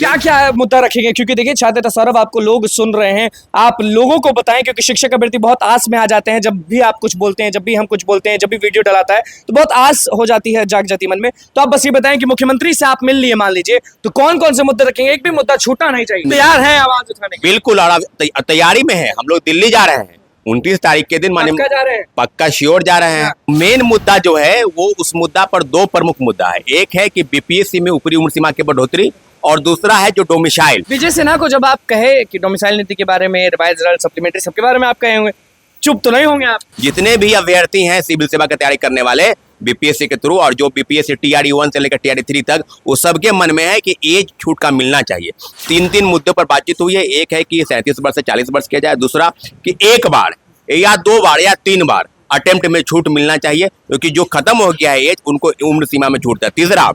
क्या क्या मुद्दा रखेंगे, क्योंकि देखिए छात्र सौरभ आपको लोग सुन रहे हैं, आप लोगों को बताएं, क्योंकि शिक्षक अभ्यर्थी बहुत आस में आ जाते हैं जब भी आप कुछ बोलते हैं, जब भी हम कुछ बोलते हैं, जब भी वीडियो डलाता है तो बहुत आस हो जाती है, जाग जाती मन में। तो आप बस ये बताएं कि मुख्यमंत्री से आप मिल लिए मान लीजिए, तो कौन कौन से मुद्दे रखेंगे, एक भी मुद्दा छूटना नहीं चाहिए। तैयार है आवाज उठाने के? बिल्कुल, और तैयारी में है। हम लोग दिल्ली जा रहे हैं 29 तारीख के दिन, माने जा रहे हैं, पक्का श्योर जा रहे हैं। मेन मुद्दा जो है वो उस मुद्दा पर दो प्रमुख मुद्दा है। एक है कि बीपीएससी में ऊपरी उम्र सीमा की बढ़ोतरी, और दूसरा है जो डोमिसाइल। विजय सिन्हा को जब आप कहे कि डोमिसाइल नीति के बारे में, रिवाइज रिजल्ट, सप्लीमेंट्री, सबके बारे में आप कहे होंगे, चुप तो नहीं होंगे आप? जितने भी अभ्यर्थी हैं सिविल सेवा की तैयारी करने वाले बीपीएससी के थ्रू, और जो बीपीएससी टीआरई 1 से लेकर टीआरई 3 तक, वो सबके मन में है कि एज छूट का मिलना चाहिए। तीन मुद्दों पर बातचीत हुई है। एक है कि 37 वर्ष से 40 वर्ष किया जाए, दूसरा कि एक बार या 2 बार या 3 बार अटेम्प्ट में छूट मिलना चाहिए, क्योंकि जो खत्म हो गया है एज, उनको उम्र सीमा में छूट है। तीसरा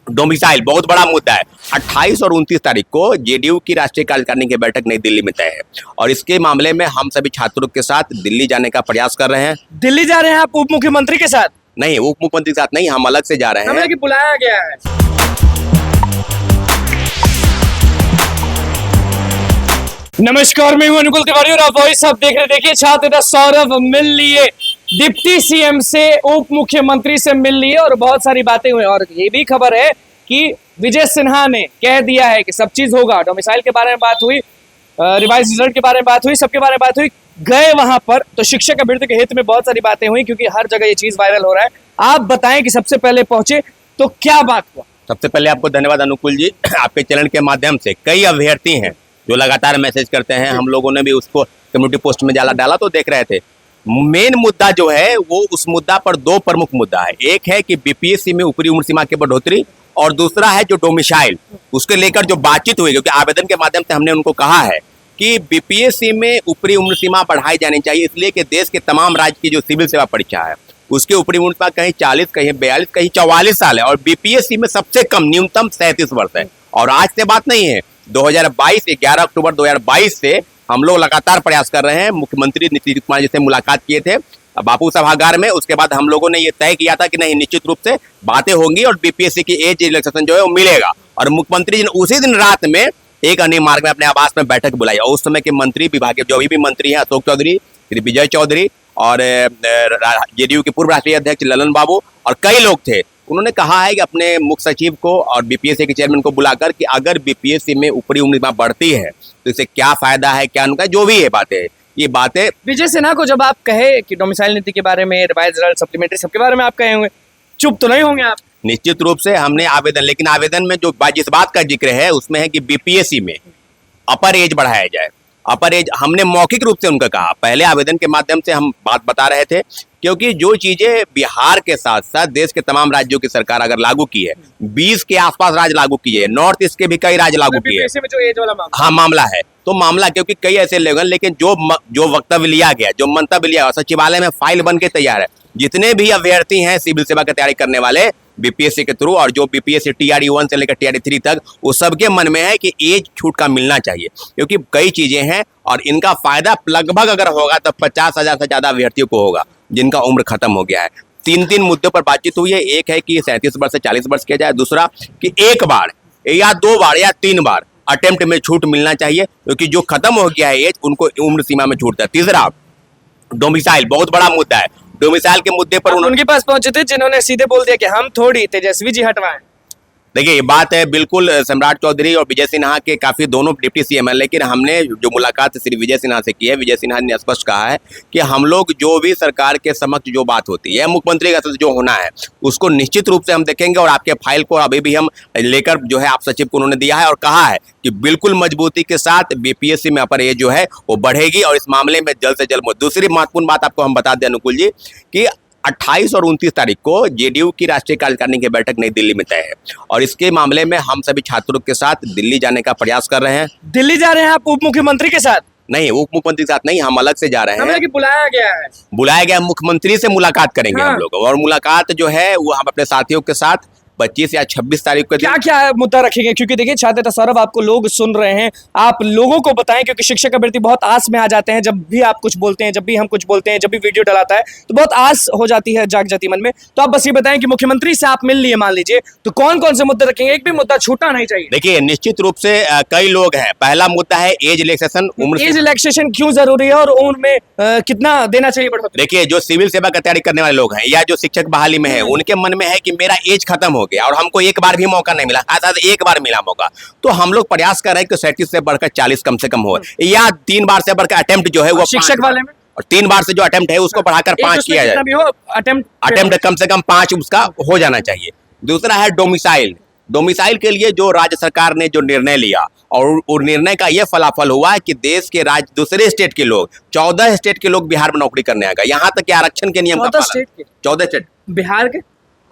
डोमिसाइल, बहुत बड़ा मुद्दा है। 28 और 29 तारीख को जेडीयू की राष्ट्रीय कार्यकारिणी की बैठक नई दिल्ली में तय है, और इसके मामले में हम सभी छात्रों के साथ दिल्ली जाने का प्रयास कर रहे हैं। दिल्ली जा रहे हैं आप उप मुख्यमंत्री के साथ? नहीं, उप मुख्यमंत्री के साथ नहीं, हम अलग से जा रहे हैं। कि बुलाया गया है। नमस्कार, मैं हूं अनुकुल तिवारी और आप वॉइस आप देख रहे। देखिए छात्र सौरभ मिल लिए डिप्टी सीएम से, उप मुख्यमंत्री से मिल लिए, और बहुत सारी बातें हुई। और ये भी खबर है कि विजय सिन्हा ने कह दिया है कि सब चीज होगा। डोमिसाइल के बारे में बात हुई, रिवाइज रिजल्ट के बारे में बात हुई, सबके बारे में बात हुई। गए वहां पर तो शिक्षक अभ्यर्थी के हित में बहुत सारी बातें हुई, क्योंकि हर जगह ये चीज वायरल हो रहा है। आप बताएं कि सबसे पहले पहुंचे तो क्या बात हुआ? सबसे पहले आपको धन्यवाद अनुकुल जी। आपके चैनल के माध्यम से कई अभ्यर्थी हैं जो लगातार मैसेज करते हैं, हम लोगों ने भी उसको कम्युनिटी पोस्ट में डाला तो देख रहे थे। मेन मुद्दा जो है वो उस मुद्दा पर दो प्रमुख मुद्दा है। एक है कि बीपीएससी में ऊपरी उम्र सीमा की बढ़ोतरी, और दूसरा है जो डोमिसाइल, उसके लेकर जो बातचीत हुई। क्योंकि आवेदन के माध्यम से हमने उनको कहा है कि बीपीएससी में ऊपरी उम्र सीमा बढ़ाई जानी चाहिए, इसलिए कि देश के तमाम राज्य की जो सिविल सेवा परीक्षा है उसके ऊपरी उम्र सीमा कहीं 40, कहीं 42, कहीं 44 साल है, और बीपीएससी में सबसे कम न्यूनतम 37 वर्ष है। और आज से बात नहीं है, 2022 11 अक्टूबर 2022 से हम लोग लगातार प्रयास कर रहे हैं। मुख्यमंत्री नीतीश कुमार जी से मुलाकात किए थे बापू सभागार में। उसके बाद हम लोगों ने ये तय किया था कि नहीं, निश्चित रूप से बातें होंगी और बीपीएससी की एज रिलैक्सेशन जो है वो मिलेगा। और मुख्यमंत्री जी ने उसी दिन रात में एक अन्य मार्ग में अपने आवास में बैठक बुलाई, और उस समय के मंत्री, विभाग के जो भी मंत्री हैं, अशोक चौधरी, श्री विजय चौधरी, और जेडीयू के पूर्व राष्ट्रीय अध्यक्ष ललन बाबू, और कई लोग थे। उन्होंने कहा है कि अपने मुख्य सचिव को और बीपीएससी के चेयरमैन को बुलाकर कि अगर बीपीएससी में ऊपरी उम्र सीमा बढ़ती है तो इससे क्या फायदा है, क्या उनका जो भी है बातें, ये बातें। विजय सिन्हा को जब आप कहे कि डोमिसाइल नीति के बारे में, रिवाइज रिजल्ट, सप्लीमेंट्री, सबके बारे में आप कहे होंगे, चुप तो नहीं होंगे आप? निश्चित रूप से हमने आवेदन, लेकिन आवेदन में जो जिस बात का जिक्र है उसमें है कि बीपीएससी में अपर एज बढ़ाया जाए। अपर एज हमने मौखिक रूप से उनका कहा, पहले आवेदन के माध्यम से हम बात बता रहे थे, क्योंकि जो चीजें बिहार के साथ साथ देश के तमाम राज्यों की सरकार अगर लागू की है, 20 के आसपास राज्य लागू किए है, नॉर्थ ईस्ट के भी कई राज्य लागू किए हैं। जो एज वाला मामला, हाँ मामला है, तो मामला क्योंकि कई ऐसे लोग हैं, लेकिन जो वक्तव्य लिया गया, जो मंतव्य लिया, सचिवालय में फाइल बन के तैयार है। जितने भी अभ्यर्थी हैं सिविल सेवा की तैयारी करने वाले बीपीएससी के थ्रू, और जो बीपीएससी टीआरई 1 से लेकर टीआरई 3 तक, वो सबके मन में है कि एज छूट का मिलना चाहिए, क्योंकि कई चीजें हैं और इनका फायदा लगभग अगर होगा तो 50,000 से ज्यादा अभ्यर्थियों को होगा जिनका उम्र खत्म हो गया है। तीन मुद्दों पर बातचीत हुई है। एक है कि 37 वर्ष से 40 वर्ष किया जाए, दूसरा कि एक बार या 2 बार या 3 बार अटेम्प्ट में छूट मिलना चाहिए, क्योंकि जो खत्म हो गया है एज, उनको उम्र सीमा में छूट है। तीसरा डोमिसाइल, बहुत बड़ा मुद्दा है। डोमिसाइल के मुद्दे पर उनके पास पहुंचे थे जिन्होंने सीधे बोल दिया कि हम थोड़ी तेजस्वी जी हटवाएं। देखिए ये बात है बिल्कुल सम्राट चौधरी और विजय सिन्हा के काफी दोनों डिप्टी सीएम हैं, लेकिन हमने जो मुलाकात श्री विजय सिन्हा से की है, विजय सिन्हा ने स्पष्ट कहा है कि हम लोग जो भी सरकार के समक्ष जो बात होती है, मुख्यमंत्री का जो होना है उसको निश्चित रूप से हम देखेंगे। और आपके फाइल को अभी भी हम लेकर जो है आप सचिव को उन्होंने दिया है, और कहा है कि बिल्कुल मजबूती के साथ बीपीएससी में अपर एज जो है वो बढ़ेगी, और इस मामले में जल्द से जल्द। दूसरी महत्वपूर्ण बात आपको हम बता दें अनुकुल जी कि 28 और 29 तारीख को जेडीयू की राष्ट्रीय कार्यकारिणी की बैठक नई दिल्ली में तय है, और इसके मामले में हम सभी छात्रों के साथ दिल्ली जाने का प्रयास कर रहे हैं। दिल्ली जा रहे हैं आप उप मुख्यमंत्री के साथ? नहीं, उप मुख्यमंत्री के साथ नहीं, हम अलग से जा रहे हैं। कि बुलाया गया है? बुलाया गया, मुख्यमंत्री से मुलाकात करेंगे हम लोग, और मुलाकात जो है वो हम अपने साथियों के साथ 25 या 26 तारीख को क्या क्या मुद्दा रखेंगे? क्योंकि देखिए छात्र नेता सौरभ, आपको लोग सुन रहे हैं, आप लोगों को बताएं, क्योंकि शिक्षक अभ्यर्थी बहुत आस में आ जाते हैं जब भी आप कुछ बोलते हैं, जब भी हम कुछ बोलते हैं, जब भी वीडियो डलाता है तो बहुत आस हो जाती है, जाग जाती मन में। तो आप बस ये बताएं कि मुख्यमंत्री से आप मिल लिए मान लीजिए, तो कौन कौन से मुद्दे रखेंगे? एक भी मुद्दा छूटना नहीं चाहिए। देखिए, निश्चित रूप से कई लोग हैं। पहला मुद्दा है एज रिलैक्सेशन, उम्र एज रिलैक्सेशन क्यों जरूरी है और उम्र में कितना देना चाहिए बढ़ोतरी? देखिए, जो सिविल सेवा का तैयारी करने वाले लोग हैं या जो शिक्षक बहाली में है, उनके मन में है कि मेरा एज खत्म हो गया और हमको एक बार भी मौका नहीं मिला, शायद एक बार मिला मौका। तो हम लोग प्रयास कर रहे हैं कि 37 से बढ़कर 40 कम से कम हो, या 3 बार से बढ़कर अटेम्प्ट जो है वो शिक्षक वाले में, और 3 बार से जो अटेम्प्ट है उसको बढ़ाकर 5 किया जाए। अटेम्प्ट कम से कम 5 उसका हो जाना चाहिए। दूसरा है डोमिसाइल। डोमिसाइल के लिए जो राज्य सरकार ने जो निर्णय लिया, और निर्णय का यह फलाफल हुआ है कि देश के राज्य दूसरे स्टेट के लोग, 14 स्टेट के लोग बिहार में नौकरी करने आ गए। यहाँ तक कि आरक्षण के नियम का 14 स्टेट के, 14 स्टेट बिहार के,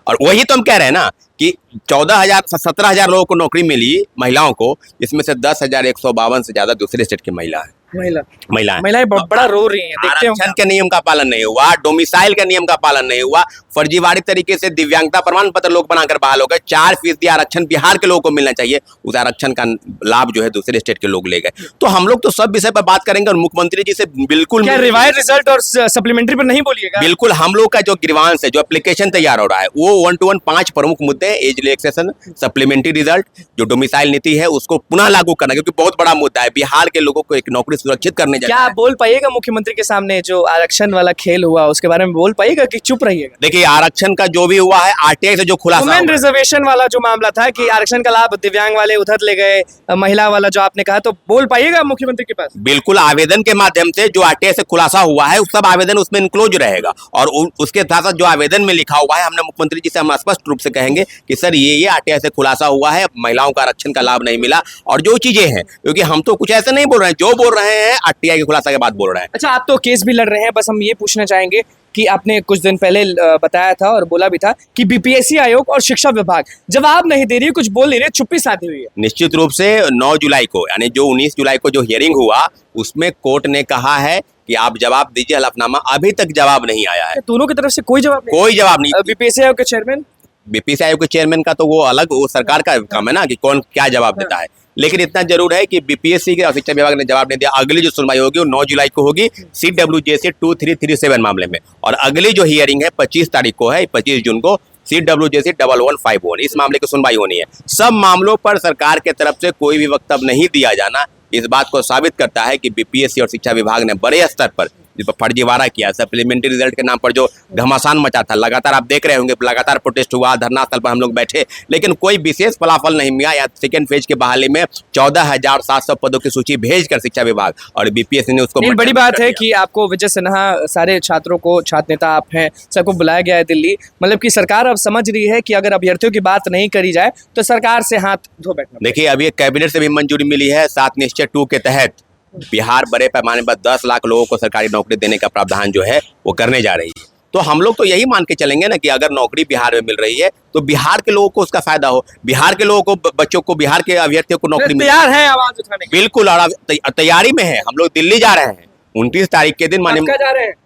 और वही तो हम कह रहे हैं ना कि 17,000 लोगों को नौकरी मिली महिलाओं को, इसमें से 10,152 से ज्यादा दूसरे स्टेट की महिलाएं महिलाएं बड़ा रो रही हैं। देखते हो, आरक्षण के नियम का पालन नहीं हुआ, डोमिसाइल के नियम का पालन नहीं हुआ, फर्जीवाड़ी तरीके से दिव्यांगता प्रमाण पत्र लोग बनाकर बहाल हो गए। 4% आरक्षण बिहार के लोगों को मिलना चाहिए, उस आरक्षण का लाभ जो है दूसरे स्टेट के लोग ले गए। तो हम लोग तो सब विषय पर बात करेंगे और मुख्यमंत्री जी से बिल्कुल रिवाइज रिजल्ट और सप्लीमेंट्री पर नहीं बोलिएगा। बिल्कुल, हम लोग का जो ग्रीवांस है, जो एप्लीकेशन तैयार हो रहा है, वो 1 to 1 5 प्रमुख मुद्दे, एज रिलैक्सेशन, सप्लीमेंट्री रिजल्ट, जो डोमिसाइल नीति है उसको पुनः लागू करना, क्योंकि बहुत बड़ा मुद्दा है। बिहार के लोगों को एक नौकरी सुरक्षित करने क्या आप बोल पाइएगा मुख्यमंत्री के सामने जो आरक्षण वाला खेल हुआ उसके बारे में बोल पाइएगा कि चुप रहिएगा? देखिए, आरक्षण का जो भी हुआ है, आरटीआई से जो खुलासा वुमेन रिजर्वेशन वाला जो मामला था कि आरक्षण का लाभ दिव्यांग वाले उधर ले गए, महिला वाला जो आपने कहा, तो बोल पाइएगा मुख्यमंत्री के पास? बिल्कुल, आवेदन के माध्यम से जो आरटीआई से खुलासा हुआ है, सब आवेदन उसमें इंक्लूज रहेगा। और उसके साथ साथ जो आवेदन में लिखा हुआ है, हमने मुख्यमंत्री जी से हम स्पष्ट रूप से कहेंगे कि सर ये आरटीआई से खुलासा हुआ है, महिलाओं का आरक्षण का लाभ नहीं मिला, और जो चीजें हैं, क्योंकि हम तो कुछ ऐसे नहीं बोल रहे हैं, जो बोल रहे हैं आरटीआई के खुलासा के बाद बोल रहे हैं। अच्छा, आप तो केस भी लड़ रहे हैं, बस हम ये पूछना चाहेंगे कि आपने कुछ दिन पहले बताया था और बोला भी था कि बीपीएससी आयोग और शिक्षा विभाग जवाब नहीं दे रही है, कुछ बोल नहीं रहे, चुप्पी साधी हुई है। निश्चित रूप से 9 जुलाई को, यानी जो 19 जुलाई को जो हियरिंग हुआ, उसमें कोर्ट ने कहा है कि आप जवाब दीजिए हलफनामा। अभी तक जवाब नहीं आया है, दोनों की तरफ से कोई जवाब नहीं। बीपीएससी आयोग के चेयरमैन, बीपीएससी आयोग के चेयरमैन का तो वो अलग, वो सरकार का काम है ना कि कौन क्या जवाब देता है। लेकिन इतना जरूर है कि बीपीएससी के और शिक्षा विभाग ने जवाब नहीं दिया। अगली जो सुनवाई होगी वो 9 जुलाई को होगी CWJC 2337 मामले में, और अगली जो हियरिंग है 25 तारीख को है, 25 जून को CWJC 1151, इस मामले की सुनवाई होनी है। सब मामलों पर सरकार के तरफ से कोई भी वक्तव्य नहीं दिया जाना इस बात को साबित करता है कि बीपीएससी और शिक्षा विभाग ने बड़े स्तर पर जिस पर फर्जीवाड़ा किया, सप्लीमेंट्री रिजल्ट के नाम पर जो घमासान मचा था, लगातार आप देख रहे होंगे, लगातार प्रोटेस्ट हुआ, धरना स्थल पर हम लोग बैठे, लेकिन कोई विशेष फलाफल नहीं मिला। या सेकेंड फेज के बहाली में 14,700 पदों की सूची भेजकर शिक्षा विभाग और बीपीएससी ने उसको बड़ी बात है कि आपको विजय सिन्हा, सारे छात्रों को, छात्र नेता आप हैं, सबको बुलाया गया है दिल्ली। मतलब कि सरकार अब समझ रही है कि अगर अभ्यर्थियों की बात नहीं करी जाए तो सरकार से हाथ धो बैठना। देखिए, अभी कैबिनेट से भी मंजूरी मिली है, 7 निश्चय 2 के तहत बिहार बड़े पैमाने पर 10 लाख लोगों को सरकारी नौकरी देने का प्रावधान जो है वो करने जा रही है। तो हम लोग तो यही मान के चलेंगे ना कि अगर नौकरी बिहार में मिल रही है तो बिहार के लोगों को उसका फायदा हो, बिहार के लोगों को, बच्चों को, बिहार के अभ्यर्थियों को नौकरी तैयार है आवाज उठाने के? बिल्कुल, और तैयारी में है। हम लोग दिल्ली जा रहे हैं 29 तारीख के दिन, माने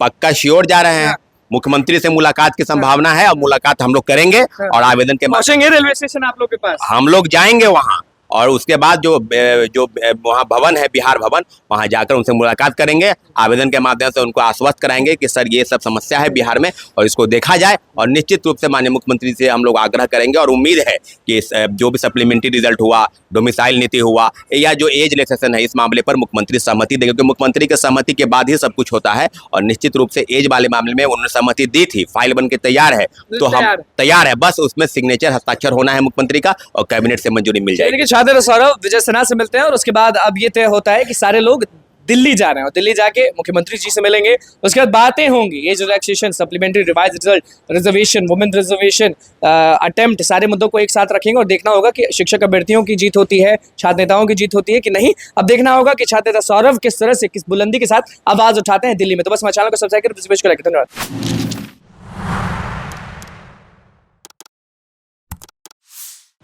पक्का श्योर जा रहे हैं। मुख्यमंत्री से मुलाकात की संभावना है और मुलाकात हम लोग करेंगे और आवेदन के पहुंचेंगे रेलवे स्टेशन आप लोग के पास, हम लोग जाएंगे वहाँ, और उसके बाद जो वहाँ भवन है, बिहार भवन, वहाँ जाकर उनसे मुलाकात करेंगे। आवेदन के माध्यम से उनको आश्वस्त कराएंगे कि सर ये सब समस्या है बिहार में और इसको देखा जाए। और निश्चित रूप से माननीय मुख्यमंत्री से हम लोग आग्रह करेंगे और उम्मीद है कि जो भी सप्लीमेंट्री रिजल्ट हुआ, डोमिसाइल नीति हुआ, या जो एज रिलैक्सेशन है, इस मामले पर मुख्यमंत्री सहमति देंगे, क्योंकि मुख्यमंत्री की सहमति के बाद ही सब कुछ होता है। और निश्चित रूप से एज वाले मामले में उन्होंने सहमति दी थी, फाइल बन के तैयार है, तो हम तैयार है, बस उसमें सिग्नेचर, हस्ताक्षर होना है मुख्यमंत्री का और कैबिनेट से मंजूरी मिल जाएगी। छात्र सौरभ विजय सिन्हा से मिलते हैं और उसके बाद अब ये तय होता है कि सारे लोग दिल्ली जा रहे हैं और दिल्ली जाके मुख्यमंत्री जी से मिलेंगे। उसके बाद बातें होंगी, age relaxation, supplementary revise result, reservation, women reservation, attempt, सारे मुद्दों को एक साथ रखेंगे और देखना होगा कि शिक्षक अभ्यर्थियों की जीत होती है, छात्र नेताओं की जीत होती है कि नहीं। अब देखना होगा कि छात्र नेता सौरभ किस तरह से, किस बुलंदी के साथ आवाज उठाते हैं दिल्ली में। तो बस हमारे चैनल को सब्सक्राइब करें, धन्यवाद।